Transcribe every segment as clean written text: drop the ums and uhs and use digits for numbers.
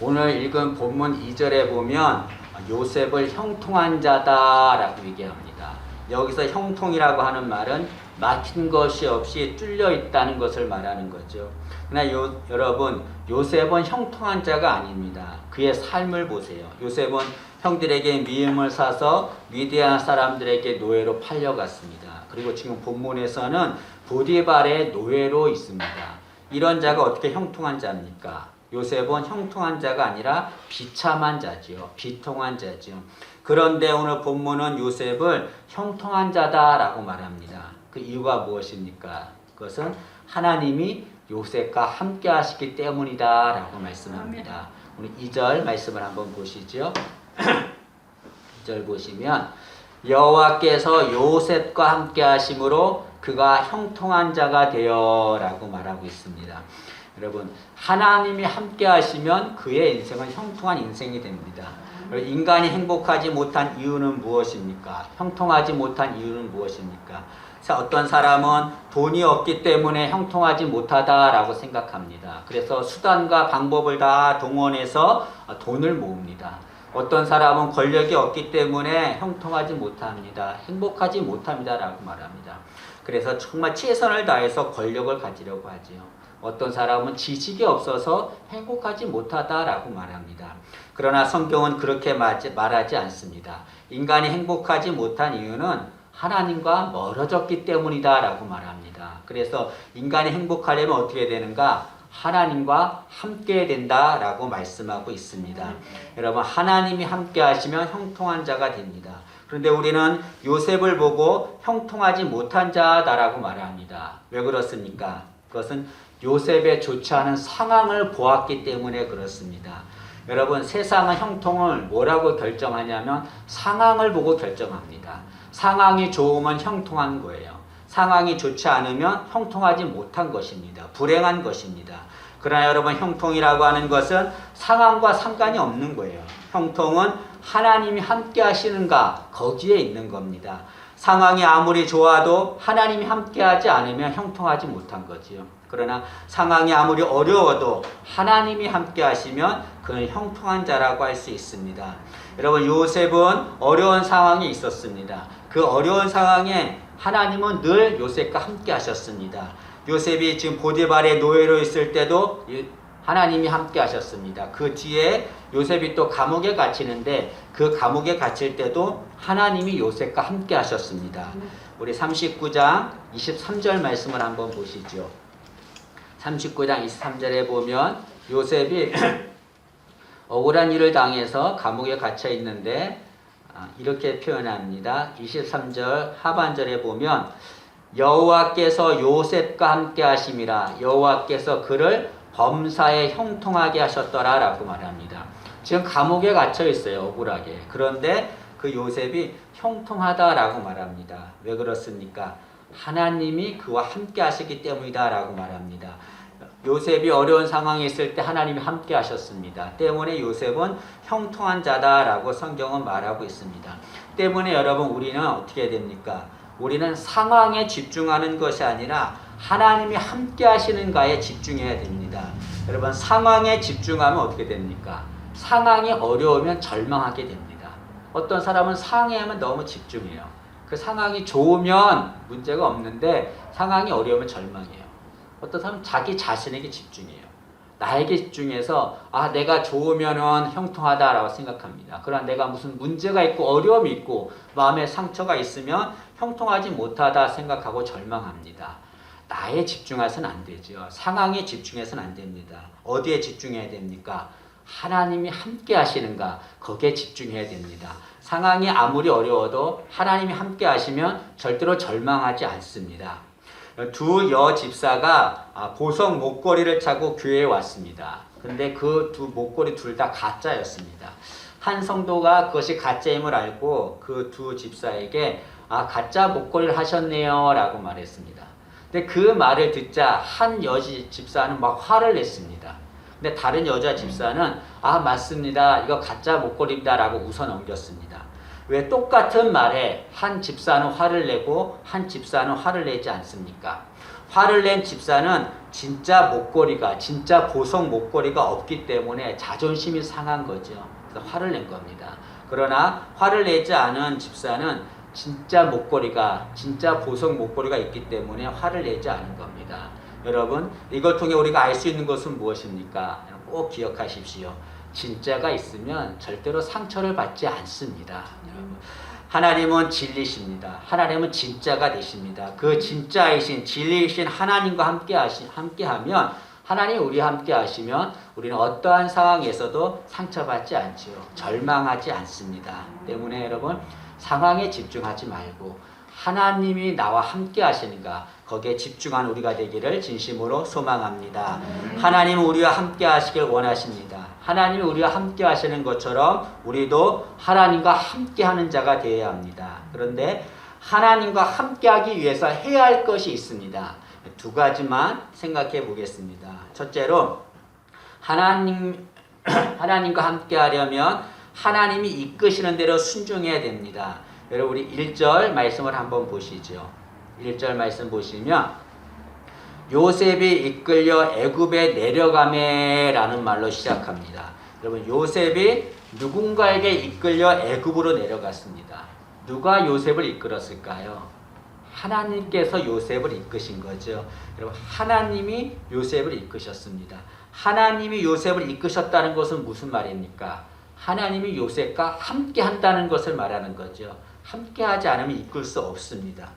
오늘 읽은 본문 2절에 보면 요셉을 형통한 자다라고 얘기합니다. 여기서 형통이라고 하는 말은 막힌 것이 없이 뚫려 있다는 것을 말하는 거죠. 그러나 여러분, 요셉은 형통한 자가 아닙니다. 그의 삶을 보세요. 요셉은 형들에게 미움을 사서 미디안 사람들에게 노예로 팔려갔습니다. 그리고 지금 본문에서는 보디발의 노예로 있습니다. 이런 자가 어떻게 형통한 자입니까? 요셉은 형통한 자가 아니라 비참한 자지요. 비통한 자지요. 그런데 오늘 본문은 요셉을 형통한 자다라고 말합니다. 그 이유가 무엇입니까? 그것은 하나님이 요셉과 함께 하시기 때문이다 라고 말씀합니다. 오늘 2절 말씀을 한번 보시죠. 2절 보시면 여호와께서 요셉과 함께 하심으로 그가 형통한 자가 되어 라고 말하고 있습니다. 여러분, 하나님이 함께 하시면 그의 인생은 형통한 인생이 됩니다. 인간이 행복하지 못한 이유는 무엇입니까? 형통하지 못한 이유는 무엇입니까? 어떤 사람은 돈이 없기 때문에 형통하지 못하다라고 생각합니다. 그래서 수단과 방법을 다 동원해서 돈을 모읍니다. 어떤 사람은 권력이 없기 때문에 형통하지 못합니다. 행복하지 못합니다라고 말합니다. 그래서 정말 최선을 다해서 권력을 가지려고 하지요. 어떤 사람은 지식이 없어서 행복하지 못하다라고 말합니다. 그러나 성경은 그렇게 말하지 않습니다. 인간이 행복하지 못한 이유는 하나님과 멀어졌기 때문이다 라고 말합니다. 그래서 인간이 행복하려면 어떻게 되는가? 하나님과 함께 된다 라고 말씀하고 있습니다. 여러분, 하나님이 함께 하시면 형통한 자가 됩니다. 그런데 우리는 요셉을 보고 형통하지 못한 자다라고 말합니다. 왜 그렇습니까? 그것은 요셉의 좋지 않은 상황을 보았기 때문에 그렇습니다. 여러분, 세상은 형통을 뭐라고 결정하냐면 상황을 보고 결정합니다. 상황이 좋으면 형통한 거예요. 상황이 좋지 않으면 형통하지 못한 것입니다. 불행한 것입니다. 그러나 여러분, 형통이라고 하는 것은 상황과 상관이 없는 거예요. 형통은 하나님이 함께 하시는가, 거기에 있는 겁니다. 상황이 아무리 좋아도 하나님이 함께하지 않으면 형통하지 못한 거지요. 그러나 상황이 아무리 어려워도 하나님이 함께 하시면 그는 형통한 자라고 할 수 있습니다. 여러분, 요셉은 어려운 상황이 있었습니다. 그 어려운 상황에 하나님은 늘 요셉과 함께 하셨습니다. 요셉이 지금 보디발의 노예로 있을 때도 하나님이 함께 하셨습니다. 그 뒤에 요셉이 또 감옥에 갇히는데 그 감옥에 갇힐 때도 하나님이 요셉과 함께 하셨습니다. 우리 39장 23절 말씀을 한번 보시죠. 39장 23절에 보면 요셉이 억울한 일을 당해서 감옥에 갇혀 있는데 이렇게 표현합니다. 23절 하반절에 보면 여호와께서 요셉과 함께 하심이라 여호와께서 그를 범사에 형통하게 하셨더라 라고 말합니다. 지금 감옥에 갇혀 있어요. 억울하게. 그런데 그 요셉이 형통하다라고 말합니다. 왜 그렇습니까? 하나님이 그와 함께 하시기 때문이다 라고 말합니다. 요셉이 어려운 상황에 있을 때 하나님이 함께 하셨습니다. 때문에 요셉은 형통한 자다라고 성경은 말하고 있습니다. 때문에 여러분, 우리는 어떻게 됩니까? 우리는 상황에 집중하는 것이 아니라 하나님이 함께 하시는가에 집중해야 됩니다. 여러분, 상황에 집중하면 어떻게 됩니까? 상황이 어려우면 절망하게 됩니다. 어떤 사람은 상황에 하면 너무 집중해요. 그 상황이 좋으면 문제가 없는데 상황이 어려우면 절망해요. 어떤 사람은 자기 자신에게 집중해요. 나에게 집중해서 내가 좋으면은 형통하다라고 생각합니다. 그러나 내가 무슨 문제가 있고 어려움이 있고 마음에 상처가 있으면 형통하지 못하다 생각하고 절망합니다. 나에 집중해서는 안 되죠. 상황에 집중해서는 안 됩니다. 어디에 집중해야 됩니까? 하나님이 함께 하시는가, 거기에 집중해야 됩니다. 상황이 아무리 어려워도 하나님이 함께 하시면 절대로 절망하지 않습니다. 두 여집사가 보석 목걸이를 차고 교회에 왔습니다. 근데 그 두 목걸이 둘 다 가짜였습니다. 한 성도가 그것이 가짜임을 알고 그 두 집사에게 가짜 목걸이를 하셨네요 라고 말했습니다. 근데 그 말을 듣자 한 여집사는 막 화를 냈습니다. 근데 다른 여자 집사는 맞습니다, 이거 가짜 목걸이입니다 라고 웃어 넘겼습니다. 왜 똑같은 말에 한 집사는 화를 내고 한 집사는 화를 내지 않습니까? 화를 낸 집사는 진짜 목걸이가, 진짜 보석 목걸이가 없기 때문에 자존심이 상한 거죠. 그래서 화를 낸 겁니다. 그러나 화를 내지 않은 집사는 진짜 목걸이가, 진짜 보석 목걸이가 있기 때문에 화를 내지 않은 겁니다. 여러분, 이걸 통해 우리가 알 수 있는 것은 무엇입니까? 꼭 기억하십시오. 진짜가 있으면 절대로 상처를 받지 않습니다. 여러분, 하나님은 진리십니다. 하나님은 진짜가 되십니다. 그 진짜이신 진리이신 하나님과 함께하면, 하나님 우리와 함께하시면 우리는 어떠한 상황에서도 상처받지 않지요. 절망하지 않습니다. 때문에 여러분, 상황에 집중하지 말고 하나님이 나와 함께 하시는가, 거기에 집중한 우리가 되기를 진심으로 소망합니다. 하나님은 우리와 함께 하시길 원하십니다. 하나님이 우리와 함께 하시는 것처럼 우리도 하나님과 함께 하는 자가 되어야 합니다. 그런데 하나님과 함께 하기 위해서 해야 할 것이 있습니다. 두 가지만 생각해 보겠습니다. 첫째로, 하나님과 함께 하려면 하나님이 이끄시는 대로 순종해야 됩니다. 여러분, 우리 1절 말씀을 한번 보시죠. 1절 말씀 보시면 요셉이 이끌려 애굽에 내려가매 라는 말로 시작합니다. 여러분, 요셉이 누군가에게 이끌려 애굽으로 내려갔습니다. 누가 요셉을 이끌었을까요? 하나님께서 요셉을 이끄신 거죠. 여러분, 하나님이 요셉을 이끄셨습니다. 하나님이 요셉을 이끄셨다는 것은 무슨 말입니까? 하나님이 요셉과 함께 한다는 것을 말하는 거죠. 함께 하지 않으면 이끌 수 없습니다.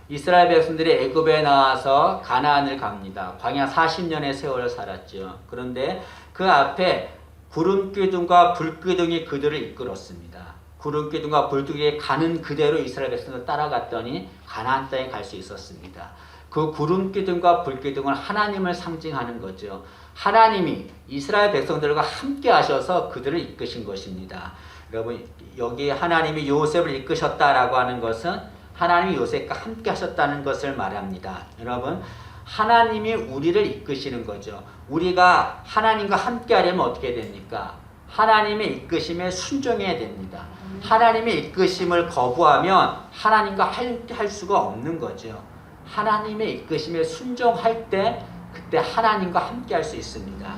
이스라엘 백성들이 애굽에 나와서 가나안을 갑니다. 광야 40년의 세월을 살았죠. 그런데 그 앞에 구름기둥과 불기둥이 그들을 이끌었습니다. 구름기둥과 불기둥이 가는 그대로 이스라엘 백성들 따라갔더니 가나안 땅에 갈 수 있었습니다. 그 구름기둥과 불기둥은 하나님을 상징하는 거죠. 하나님이 이스라엘 백성들과 함께 하셔서 그들을 이끄신 것입니다. 여러분, 여기 하나님이 요셉을 이끄셨다라고 하는 것은 하나님이 요셉과 함께 하셨다는 것을 말합니다. 여러분, 하나님이 우리를 이끄시는 거죠. 우리가 하나님과 함께 하려면 어떻게 됩니까? 하나님의 이끄심에 순종해야 됩니다. 하나님의 이끄심을 거부하면 하나님과 할 수가 없는 거죠. 하나님의 이끄심에 순종할 때, 그때 하나님과 함께 할 수 있습니다.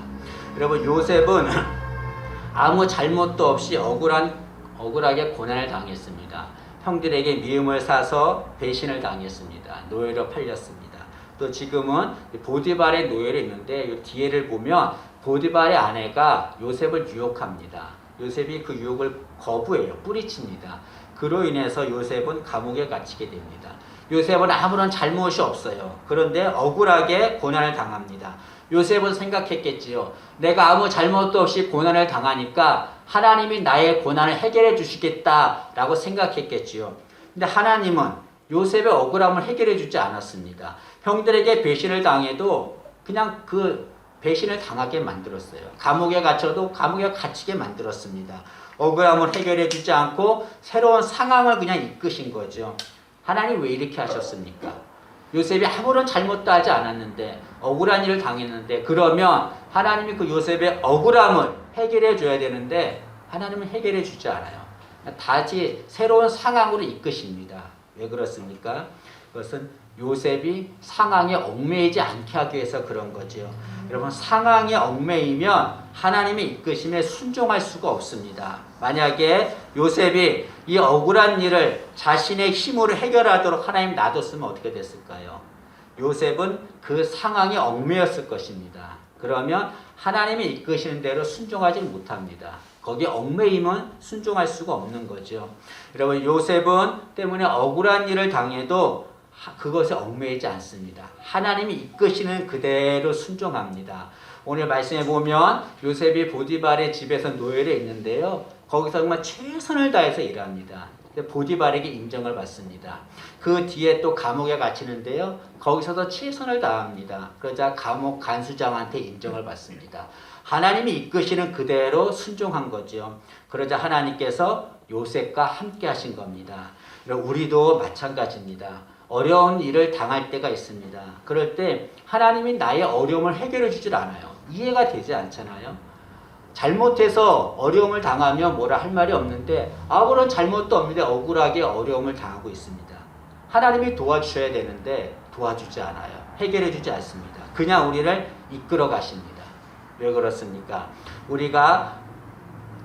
여러분, 요셉은 아무 잘못도 없이 억울하게 고난을 당했습니다. 형들에게 미움을 사서 배신을 당했습니다. 노예로 팔렸습니다. 또 지금은 보디발의 노예로 있는데 이 뒤에를 보면 보디발의 아내가 요셉을 유혹합니다. 요셉이 그 유혹을 거부해요. 뿌리칩니다. 그로 인해서 요셉은 감옥에 갇히게 됩니다. 요셉은 아무런 잘못이 없어요. 그런데 억울하게 고난을 당합니다. 요셉은 생각했겠지요. 내가 아무 잘못도 없이 고난을 당하니까 하나님이 나의 고난을 해결해 주시겠다라고 생각했겠지요. 근데 하나님은 요셉의 억울함을 해결해 주지 않았습니다. 형들에게 배신을 당해도 그냥 그 배신을 당하게 만들었어요. 감옥에 갇혀도 감옥에 갇히게 만들었습니다. 억울함을 해결해 주지 않고 새로운 상황을 그냥 이끄신 거죠. 하나님 왜 이렇게 하셨습니까? 요셉이 아무런 잘못도 하지 않았는데 억울한 일을 당했는데, 그러면 하나님이 그 요셉의 억울함을 해결해 줘야 되는데 하나님은 해결해 주지 않아요. 다시 새로운 상황으로 이끄십니다. 왜 그렇습니까? 그것은 요셉이 상황에 얽매이지 않게 하기 위해서 그런 거죠. 여러분, 상황에 얽매이면 하나님의 이끄심에 순종할 수가 없습니다. 만약에 요셉이 이 억울한 일을 자신의 힘으로 해결하도록 하나님 놔뒀으면 어떻게 됐을까요? 요셉은 그 상황에 얽매였을 것입니다. 그러면 하나님이 이끄시는 대로 순종하지 못합니다. 거기에 얽매이면 순종할 수가 없는 거죠. 여러분, 요셉은 때문에 억울한 일을 당해도 그것에 얽매이지 않습니다. 하나님이 이끄시는 그대로 순종합니다. 오늘 말씀해 보면 요셉이 보디발의 집에서 노예로 있는데요. 거기서 정말 최선을 다해서 일합니다. 보디발에게 인정을 받습니다. 그 뒤에 또 감옥에 갇히는데요. 거기서도 최선을 다합니다. 그러자 감옥 간수장한테 인정을 받습니다. 하나님이 이끄시는 그대로 순종한 거죠. 그러자 하나님께서 요셉과 함께 하신 겁니다. 우리도 마찬가지입니다. 어려운 일을 당할 때가 있습니다. 그럴 때 하나님이 나의 어려움을 해결해 주질 않아요. 이해가 되지 않잖아요. 잘못해서 어려움을 당하면 뭐라 할 말이 없는데 아무런 잘못도 없는데 억울하게 어려움을 당하고 있습니다. 하나님이 도와주셔야 되는데 도와주지 않아요. 해결해 주지 않습니다. 그냥 우리를 이끌어 가십니다. 왜 그렇습니까? 우리가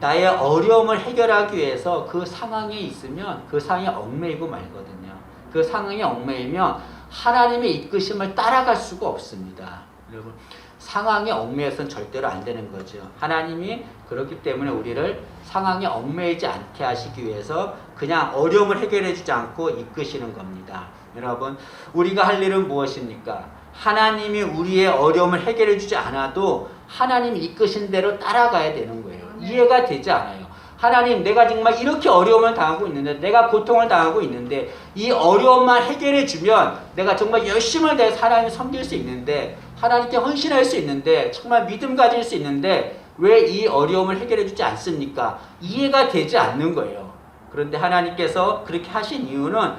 나의 어려움을 해결하기 위해서 그 상황에 있으면 그 상황에 얽매이고 말거든요. 그 상황에 얽매이면 하나님의 이끄심을 따라갈 수가 없습니다. 여러분, 상황에 얽매여서는 절대로 안 되는 거죠. 하나님이 그렇기 때문에 우리를 상황에 얽매이지 않게 하시기 위해서 그냥 어려움을 해결해 주지 않고 이끄시는 겁니다. 여러분, 우리가 할 일은 무엇입니까? 하나님이 우리의 어려움을 해결해 주지 않아도 하나님이 이끄신 대로 따라가야 되는 거예요. 이해가 되지 않아요. 하나님, 내가 정말 이렇게 어려움을 당하고 있는데, 내가 고통을 당하고 있는데, 이 어려움만 해결해 주면 내가 정말 열심을 다해서 하나님을 섬길 수 있는데, 하나님께 헌신할 수 있는데, 정말 믿음 가질 수 있는데 왜 이 어려움을 해결해 주지 않습니까? 이해가 되지 않는 거예요. 그런데 하나님께서 그렇게 하신 이유는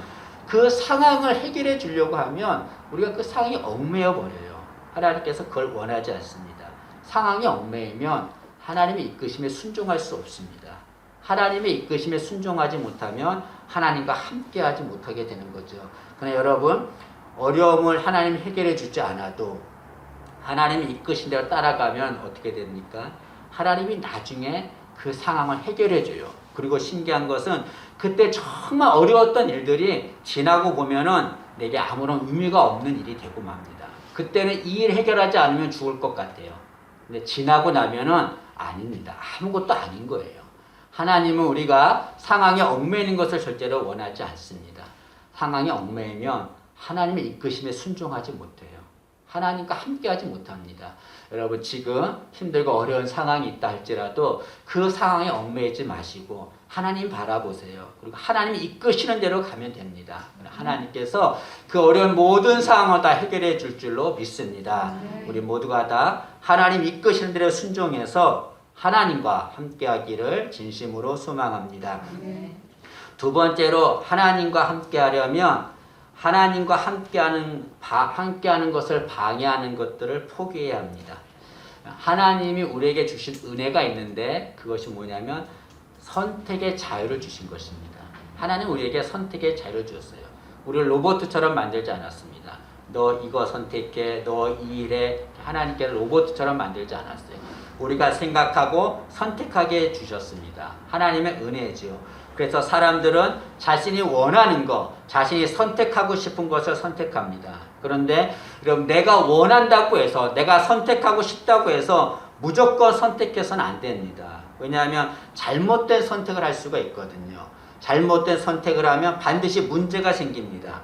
그 상황을 해결해 주려고 하면 우리가 그 상황에 얽매여 버려요. 하나님께서 그걸 원하지 않습니다. 상황에 얽매이면 하나님의 이끄심에 순종할 수 없습니다. 하나님의 이끄심에 순종하지 못하면 하나님과 함께하지 못하게 되는 거죠. 그러나 여러분, 어려움을 하나님이 해결해 주지 않아도 하나님이 이끄신 대로 따라가면 어떻게 됩니까? 하나님이 나중에 그 상황을 해결해 줘요. 그리고 신기한 것은 그때 정말 어려웠던 일들이 지나고 보면은 내게 아무런 의미가 없는 일이 되고 맙니다. 그때는 이 일 해결하지 않으면 죽을 것 같아요. 근데 지나고 나면은 아닙니다. 아무것도 아닌 거예요. 하나님은 우리가 상황에 얽매이는 것을 절대로 원하지 않습니다. 상황에 얽매이면 하나님의 이끄심에 순종하지 못해요. 하나님과 함께하지 못합니다. 여러분, 지금 힘들고 어려운 상황이 있다 할지라도 그 상황에 얽매이지 마시고 하나님 바라보세요. 그리고 하나님이 이끄시는 대로 가면 됩니다. 하나님께서 그 어려운 모든 상황을 다 해결해 줄 줄로 믿습니다. 우리 모두가 다 하나님 이끄시는 대로 순종해서 하나님과 함께하기를 진심으로 소망합니다. 두 번째로, 하나님과 함께하려면 하나님과 함께하는 것을 방해하는 것들을 포기해야 합니다. 하나님이 우리에게 주신 은혜가 있는데 그것이 뭐냐면 선택의 자유를 주신 것입니다. 하나님 우리에게 선택의 자유를 주셨어요. 우리를 로봇처럼 만들지 않았습니다. 너 이거 선택해, 너 이 일해. 하나님께서 로봇처럼 만들지 않았어요. 우리가 생각하고 선택하게 주셨습니다. 하나님의 은혜지요. 그래서 사람들은 자신이 원하는 것, 자신이 선택하고 싶은 것을 선택합니다. 그런데 그럼 내가 원한다고 해서, 내가 선택하고 싶다고 해서 무조건 선택해서는 안 됩니다. 왜냐하면 잘못된 선택을 할 수가 있거든요. 잘못된 선택을 하면 반드시 문제가 생깁니다.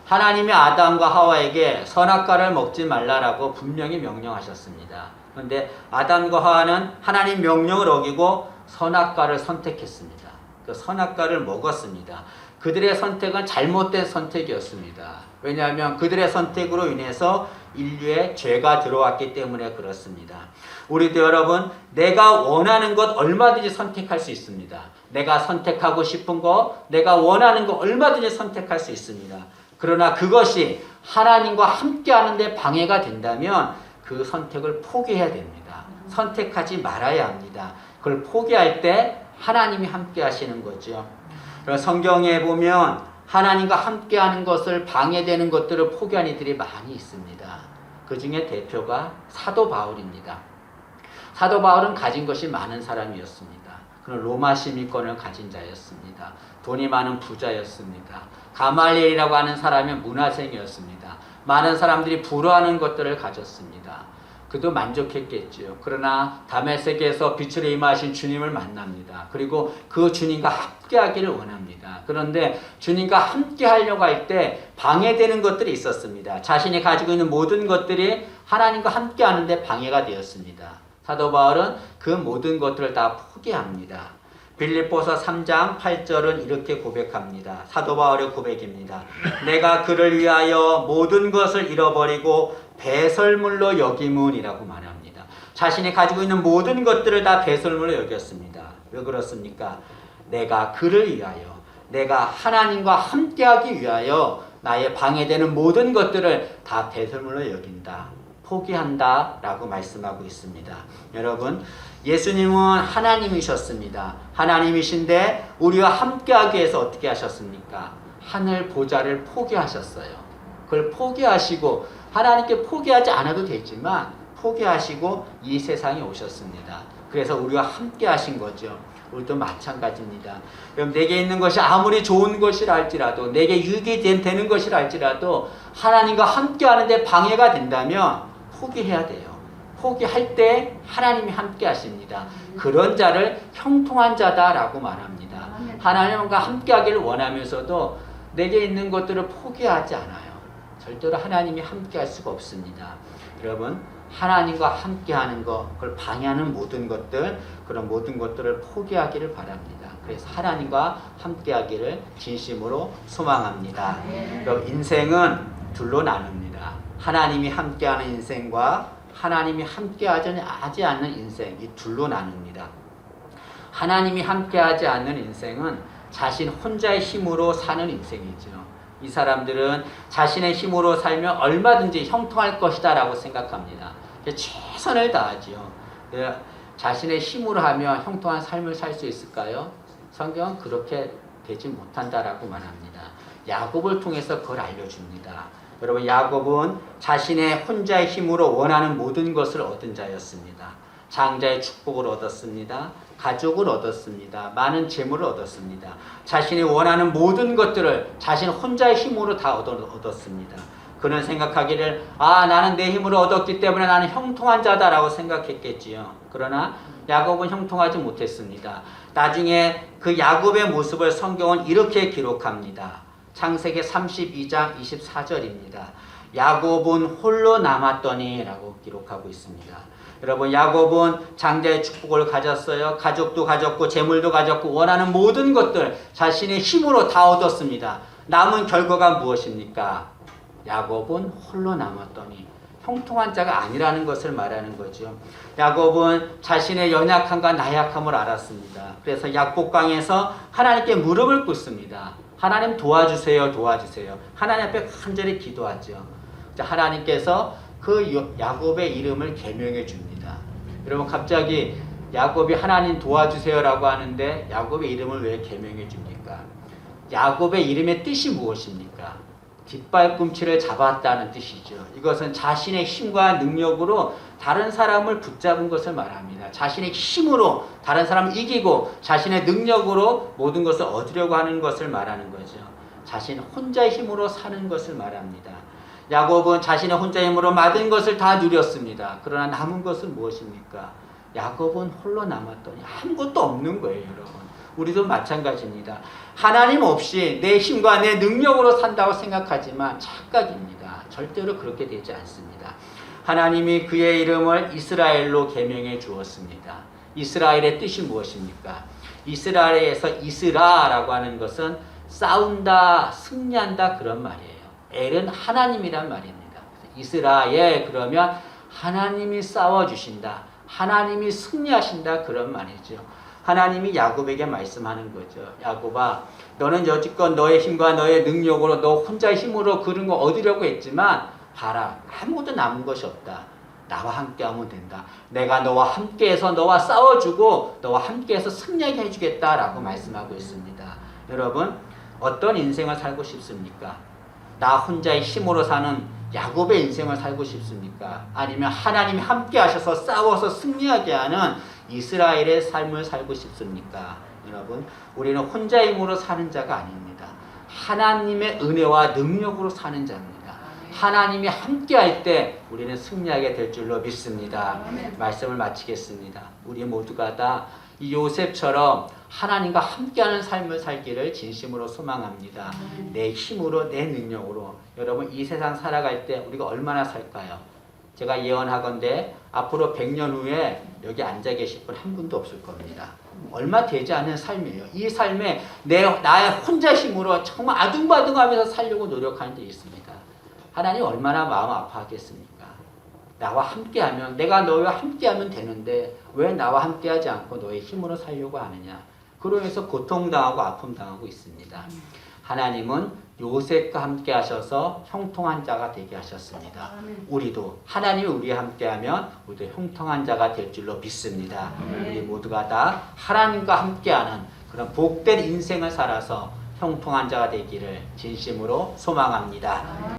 하나님이 아담과 하와에게 선악과를 먹지 말라라고 분명히 명령하셨습니다. 그런데 아담과 하와는 하나님 명령을 어기고 선악과를 선택했습니다. 그 선악과를 먹었습니다. 그들의 선택은 잘못된 선택이었습니다. 왜냐하면 그들의 선택으로 인해서 인류에 죄가 들어왔기 때문에 그렇습니다. 우리도 여러분, 내가 원하는 것 얼마든지 선택할 수 있습니다. 내가 선택하고 싶은 것, 내가 원하는 것 얼마든지 선택할 수 있습니다. 그러나 그것이 하나님과 함께하는 데 방해가 된다면 그 선택을 포기해야 됩니다. 선택하지 말아야 합니다. 그걸 포기할 때 하나님이 함께 하시는 거죠. 성경에 보면 하나님과 함께 하는 것을 방해되는 것들을 포기한 이들이 많이 있습니다. 그 중에 대표가 사도 바울입니다. 사도 바울은 가진 것이 많은 사람이었습니다. 그는 로마 시민권을 가진 자였습니다. 돈이 많은 부자였습니다. 가말리엘이라고 하는 사람이 문화생이었습니다. 많은 사람들이 부러워하는 것들을 가졌습니다. 그도 만족했겠지요. 그러나 다메섹에서 빛으로 임하신 주님을 만납니다. 그리고 그 주님과 함께하기를 원합니다. 그런데 주님과 함께하려고 할 때 방해되는 것들이 있었습니다. 자신이 가지고 있는 모든 것들이 하나님과 함께하는데 방해가 되었습니다. 사도 바울은 그 모든 것들을 다 포기합니다. 빌립보서 3장 8절은 이렇게 고백합니다. 사도 바울의 고백입니다. 내가 그를 위하여 모든 것을 잃어버리고 배설물로 여김은이라고 말합니다. 자신이 가지고 있는 모든 것들을 다 배설물로 여겼습니다. 왜 그렇습니까? 내가 그를 위하여, 내가 하나님과 함께하기 위하여 나의 방해되는 모든 것들을 다 배설물로 여긴다, 포기한다 라고 말씀하고 있습니다. 여러분, 예수님은 하나님이셨습니다. 하나님이신데 우리와 함께하기 위해서 어떻게 하셨습니까? 하늘 보좌를 포기하셨어요. 그걸 포기하시고 하나님께 포기하지 않아도 되지만 포기하시고 이 세상에 오셨습니다. 그래서 우리와 함께 하신 거죠. 우리도 마찬가지입니다. 그럼 내게 있는 것이 아무리 좋은 것이라 할지라도 내게 유익이 되는 것이라 할지라도 하나님과 함께 하는데 방해가 된다면 포기해야 돼요. 포기할 때 하나님이 함께 하십니다. 그런 자를 형통한 자다라고 말합니다. 하나님과 함께 하기를 원하면서도 내게 있는 것들을 포기하지 않아요. 절대로 하나님이 함께 할 수가 없습니다. 여러분, 하나님과 함께 하는 것, 그걸 방해하는 모든 것들, 그런 모든 것들을 포기하기를 바랍니다. 그래서 하나님과 함께 하기를 진심으로 소망합니다. 그럼 인생은 둘로 나눕니다. 하나님이 함께하는 인생과 하나님이 함께하지 않는 인생, 이 둘로 나눕니다. 하나님이 함께하지 않는 인생은 자신 혼자의 힘으로 사는 인생이죠. 이 사람들은 자신의 힘으로 살면 얼마든지 형통할 것이다 라고 생각합니다. 최선을 다하지요. 자신의 힘으로 하면 형통한 삶을 살 수 있을까요? 성경은 그렇게 되지 못한다라고 말합니다. 야곱을 통해서 그걸 알려줍니다. 여러분, 야곱은 자신의 혼자의 힘으로 원하는 모든 것을 얻은 자였습니다. 장자의 축복을 얻었습니다. 가족을 얻었습니다. 많은 재물을 얻었습니다. 자신이 원하는 모든 것들을 자신 혼자의 힘으로 다 얻었습니다. 그는 생각하기를 나는 내 힘으로 얻었기 때문에 나는 형통한 자다라고 생각했겠지요. 그러나 야곱은 형통하지 못했습니다. 나중에 그 야곱의 모습을 성경은 이렇게 기록합니다. 창세기 32장 24절입니다. 야곱은 홀로 남았더니 라고 기록하고 있습니다. 여러분, 야곱은 장자의 축복을 가졌어요. 가족도 가졌고 재물도 가졌고 원하는 모든 것들 자신의 힘으로 다 얻었습니다. 남은 결과가 무엇입니까? 야곱은 홀로 남았더니 형통한 자가 아니라는 것을 말하는 거죠. 야곱은 자신의 연약함과 나약함을 알았습니다. 그래서 약복강에서 하나님께 무릎을 꿇습니다. 하나님 도와주세요, 도와주세요. 하나님 앞에 간절히 기도하죠. 하나님께서 그 야곱의 이름을 계명해 줍니다. 여러분, 갑자기 야곱이 하나님 도와주세요라고 하는데 야곱의 이름을 왜 계명해 줍니까? 야곱의 이름의 뜻이 무엇입니까? 뒷발꿈치를 잡았다는 뜻이죠. 이것은 자신의 힘과 능력으로 다른 사람을 붙잡은 것을 말합니다. 자신의 힘으로 다른 사람을 이기고 자신의 능력으로 모든 것을 얻으려고 하는 것을 말하는 거죠. 자신 혼자의 힘으로 사는 것을 말합니다. 야곱은 자신의 혼자의 힘으로 모든 것을 다 누렸습니다. 그러나 남은 것은 무엇입니까? 야곱은 홀로 남았더니 아무것도 없는 거예요, 여러분. 우리도 마찬가지입니다. 하나님 없이 내 힘과 내 능력으로 산다고 생각하지만 착각입니다. 절대로 그렇게 되지 않습니다. 하나님이 그의 이름을 이스라엘로 계명해 주었습니다. 이스라엘의 뜻이 무엇입니까? 이스라엘에서 이스라라고 하는 것은 싸운다, 승리한다 그런 말이에요. 엘은 하나님이란 말입니다. 이스라엘 그러면 하나님이 싸워주신다. 하나님이 승리하신다 그런 말이죠. 하나님이 야곱에게 말씀하는 거죠. 야곱아, 너는 여지껏 너의 힘과 너의 능력으로 너 혼자의 힘으로 그런 거 얻으려고 했지만 봐라, 아무것도 남은 것이 없다. 나와 함께하면 된다. 내가 너와 함께해서 너와 싸워주고 너와 함께해서 승리하게 해주겠다라고 말씀하고 있습니다. 여러분, 어떤 인생을 살고 싶습니까? 나 혼자의 힘으로 사는 야곱의 인생을 살고 싶습니까? 아니면 하나님이 함께 하셔서 싸워서 승리하게 하는 이스라엘의 삶을 살고 싶습니까? 여러분, 우리는 혼자의 힘으로 사는 자가 아닙니다. 하나님의 은혜와 능력으로 사는 자입니다. 하나님이 함께 할 때 우리는 승리하게 될 줄로 믿습니다. 말씀을 마치겠습니다. 우리 모두가 다 이 요셉처럼 하나님과 함께하는 삶을 살기를 진심으로 소망합니다. 내 힘으로, 내 능력으로. 여러분, 이 세상 살아갈 때 우리가 얼마나 살까요? 제가 예언하건대 앞으로 100년 후에 여기 앉아 계실 분 한 분도 없을 겁니다. 얼마 되지 않은 삶이에요. 이 삶에 나의 혼자 힘으로 정말 아둥바둥하면서 살려고 노력하는 데 있습니다. 하나님 얼마나 마음 아파하겠습니까? 나와 함께하면, 내가 너와 함께하면 되는데 왜 나와 함께하지 않고 너의 힘으로 살려고 하느냐? 그러면서 고통당하고 아픔당하고 있습니다. 하나님은 요셉과 함께 하셔서 형통한 자가 되게 하셨습니다. 우리도 하나님이 우리와 함께하면 우리도 형통한 자가 될 줄로 믿습니다. 우리 모두가 다 하나님과 함께하는 그런 복된 인생을 살아서 형통한 자가 되기를 진심으로 소망합니다.